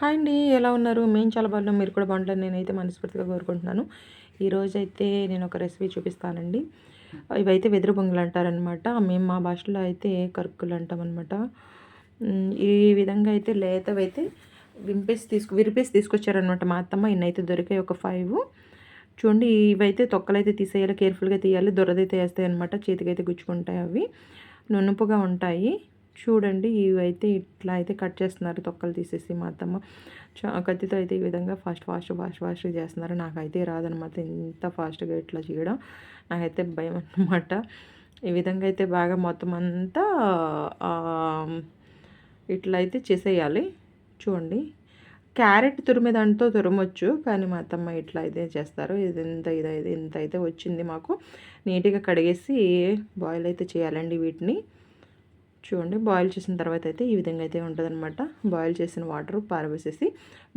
Hi అండి. ఎలా ఉన్నారు? మేము చాలా బాగున్నాం. మీరు కూడా బాగుంటారని నేనైతే మనస్ఫూర్తిగా కోరుకుంటున్నాను. ఈరోజైతే నేను ఒక రెసిపీ చూపిస్తానండి. ఇవైతే వెదురు బొంగులు అంటారనమాట. మేము మా భాషలో అయితే కరుక్కులు అంటామనమాట. ఈ విధంగా అయితే లేతవైతే విరిపేసి తీసుకొచ్చారనమాట మా అత్తమ్మ. ఇన్నైతే దొరికాయి ఒక 5. చూడండి, ఇవైతే తొక్కలైతే తీసేయాలి, కేర్ఫుల్గా తీయాలి. దొరదైతే వేస్తాయి అనమాట, చేతికైతే గుచ్చుకుంటాయి. అవి నునుపుగా ఉంటాయి. చూడండి, ఇవైతే ఇట్లా అయితే కట్ చేస్తున్నారు తొక్కలు తీసేసి మా అత్తమ్మ. కత్తితో అయితే ఈ విధంగా ఫాస్ట్గా చేస్తున్నారు. నాకైతే రాదనమాట ఇంత ఫాస్ట్గా ఇట్లా చేయడం. నాకైతే భయం అన్నమాట. ఈ విధంగా అయితే బాగా మొత్తం అంతా ఇట్లా అయితే చేసేయాలి. చూడండి, క్యారెట్ తురిమే దాంతో తురమొచ్చు, కానీ మా అత్తమ్మ ఇట్లా అయితే చేస్తారు. ఇంత అయితే వచ్చింది మాకు. నీట్గా కడిగేసి బాయిల్ అయితే చేయాలండి వీటిని. చూడండి, బాయిల్ చేసిన తర్వాత అయితే ఈ విధంగా అయితే ఉంటుందన్నమాట. బాయిల్ చేసిన వాటర్ పారవేసేసి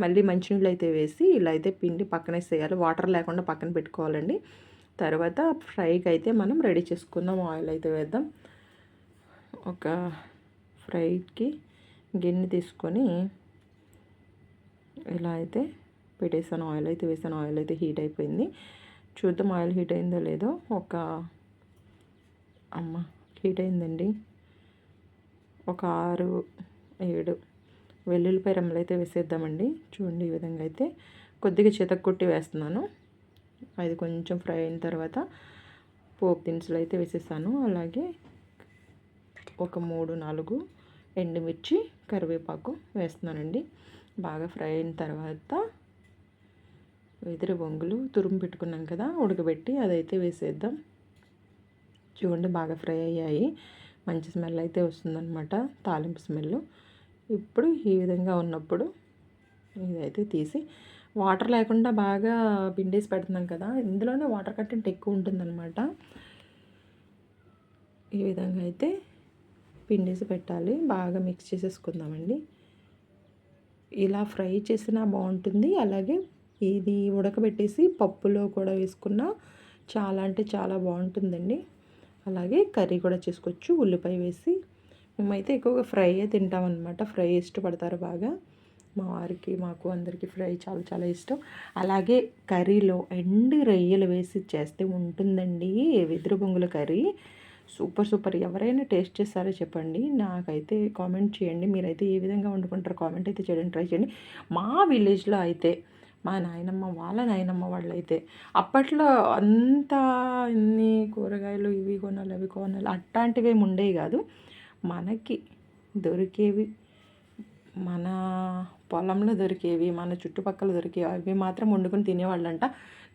మళ్ళీ మంచినీళ్ళు అయితే వేసి ఇలా అయితే పిండి పక్కనేసేయాలి. వాటర్ లేకుండా పక్కన పెట్టుకోవాలండి. తర్వాత ఫ్రైకి అయితే మనం రెడీ చేసుకుందాం. ఆయిల్ అయితే వేద్దాం. ఒక ఫ్రైకి గిన్నె తీసుకొని ఇలా అయితే పెట్టేసాను. ఆయిల్ అయితే వేసాను. ఆయిల్ అయితే హీట్ అయిపోయింది. చూద్దాం ఆయిల్ హీట్ అయిందో లేదో. హీట్ అయిందండి. ఒక 6-7 వెల్లుల్లిపాయ రెమ్మలు అయితే వేసేద్దామండి. చూడండి, ఈ విధంగా అయితే కొద్దిగా చితక్కొట్టి వేస్తున్నాను. అది కొంచెం ఫ్రై అయిన తర్వాత పోపు దినుసులు అయితే వేసేసాను. అలాగే ఒక 3-4 ఎండుమిర్చి, కరివేపాకు వేస్తున్నానండి. బాగా ఫ్రై అయిన తర్వాత వెదురు బొంగులు తురుము పెట్టుకున్నాం కదా, ఉడకబెట్టి అదైతే వేసేద్దాం. చూడండి, బాగా ఫ్రై అయ్యాయి. మంచి స్మెల్ అయితే వస్తుందన్నమాట, తాలింపు స్మెల్. ఇప్పుడు ఈ విధంగా ఉన్నప్పుడు ఇదైతే తీసి వాటర్ లేకుండా బాగా పిండేసి పెడుతున్నాం కదా, ఇందులోనే వాటర్ కంటెంట్ ఎక్కువ ఉంటుందన్నమాట. ఈ విధంగా అయితే పిండేసి పెట్టాలి. బాగా మిక్స్ చేసేసుకుందామండి. ఇలా ఫ్రై చేసినా బాగుంటుంది. అలాగే ఇది ఉడకబెట్టేసి పప్పులో కూడా వేసుకున్నా చాలా అంటే చాలా బాగుంటుందండి. అలాగే కర్రీ కూడా చేసుకోవచ్చు ఉల్లిపాయ వేసి. మేమైతే ఎక్కువగా ఫ్రై తింటామన్నమాట. ఫ్రై ఇష్టపడతారు బాగా మా వారికి, మాకు అందరికీ ఫ్రై చాలా చాలా ఇష్టం. అలాగే కర్రీలో ఎండు రొయ్యలు వేసి చేస్తే ఉంటుందండి వెదురు బొంగుల కర్రీ. సూపర్. ఎవరైనా టేస్ట్ చేస్తారో చెప్పండి, నాకైతే కామెంట్ చేయండి. మీరైతే ఏ విధంగా వండుకుంటారో కామెంట్ అయితే చేయడానికి ట్రై చేయండి. మా విలేజ్లో అయితే మా నాయనమ్మ వాళ్ళ నాయనమ్మ వాళ్ళైతే అప్పట్లో అంతా ఇన్ని కూరగాయలు ఇవి కొనాలి అవి కొనాలి అట్లాంటివి ఏమి ఉండేవి కాదు. మనకి దొరికేవి, మన పొలంలో దొరికేవి, మన చుట్టుపక్కల దొరికేవి అవి మాత్రం వండుకొని తినేవాళ్ళంట.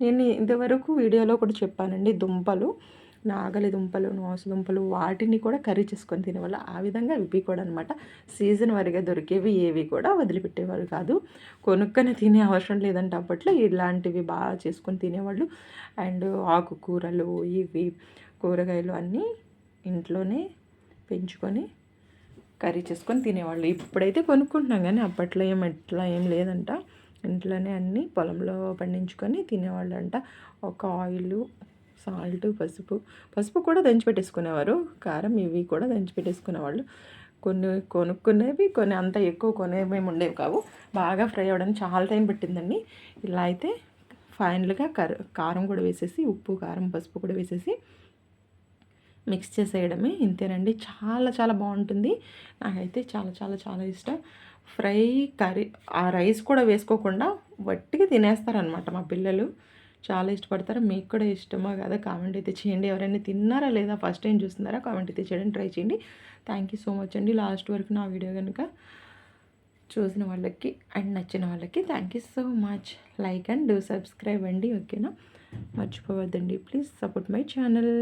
నేను ఇంతవరకు వీడియోలో కూడా చెప్పానండి. దుంపలు, నాగలి దుంపలు, నోస దుంపలు, వాటిని కూడా కర్రీ చేసుకొని తినేవాళ్ళు. ఆ విధంగా ఇవి కూడా అనమాట సీజన్ వారిగా దొరికేవి ఏవి కూడా వదిలిపెట్టేవాళ్ళు కాదు. కొనుక్కొని తినే అవసరం లేదంటే అప్పట్లో ఇలాంటివి బాగా చేసుకొని తినేవాళ్ళు. అండ్ ఆకుకూరలు, ఇవి కూరగాయలు అన్నీ ఇంట్లోనే పెంచుకొని కర్రీ చేసుకొని తినేవాళ్ళు. ఇప్పుడైతే కొనుక్కుంటున్నాం, కానీ అప్పట్లో ఏం లేదంట. ఇంట్లోనే అన్నీ పొలంలో పండించుకొని తినేవాళ్ళంట. ఒక ఆయిల్, సాల్ట్, పసుపు కూడా దంచి పెట్టేసుకునేవారు. కారం ఇవి కూడా దంచి పెట్టేసుకునేవాళ్ళు. కొన్ని కొనుక్కునేవి, కొన్ని అంత ఎక్కువ కొనేవి ఉండేవి కావు. బాగా ఫ్రై అవ్వడానికి చాలా టైం పట్టిందండి. ఇలా అయితే ఫైనల్గా కారం కూడా వేసేసి, ఉప్పు, కారం, పసుపు కూడా వేసేసి మిక్స్ చేసేయడమే. ఇంతేనండి, చాలా చాలా బాగుంటుంది. నాకైతే చాలా చాలా చాలా ఇష్టం. ఫ్రై కర్రీ ఆ రైస్ కూడా వేసుకోకుండా వట్టిగా తినేస్తారనమాట మా పిల్లలు. చాలా ఇష్టపడతారు. మీకు కూడా ఇష్టమో కదా కామెంట్ అయితే చేయండి. ఎవరైనా తిన్నారా లేదా, ఫస్ట్ టైం చూస్తున్నారా, కామెంట్ అయితే చేయడానికి ట్రై చేయండి. థ్యాంక్ యూ సో మచ్ అండి. లాస్ట్ వరకు నా వీడియో కనుక చూసిన వాళ్ళకి అండ్ నచ్చిన వాళ్ళకి thank you so much. Like and do subscribe అండి, ఓకేనా? మర్చిపోవద్దండి ప్లీజ్. Support my channel.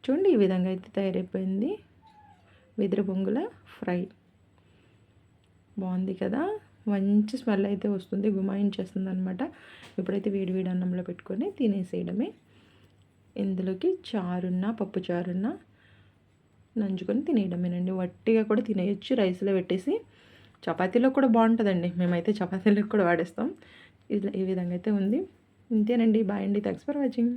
చూడండి, ఈ విధంగా అయితే తయారైపోయింది వెదురు బొంగుల ఫ్రై. బాగుంది కదా, మంచి స్మెల్ అయితే వస్తుంది, గుమాయించేస్తుంది అనమాట. ఇప్పుడైతే వేడి అన్నంలో పెట్టుకొని తినేసేయడమే. ఇందులోకి చారున్న, పప్పు చారున్న నంచుకొని తినేయడమేనండి. వట్టిగా కూడా తినేయచ్చు రైస్లో పెట్టేసి. చపాతీలో కూడా బాగుంటుందండి. మేమైతే చపాతీలకు కూడా వాడేస్తాం. ఈ విధంగా అయితే ఉంది. ఇంతేనండి. బాయ్ అండి. Thanks for watching.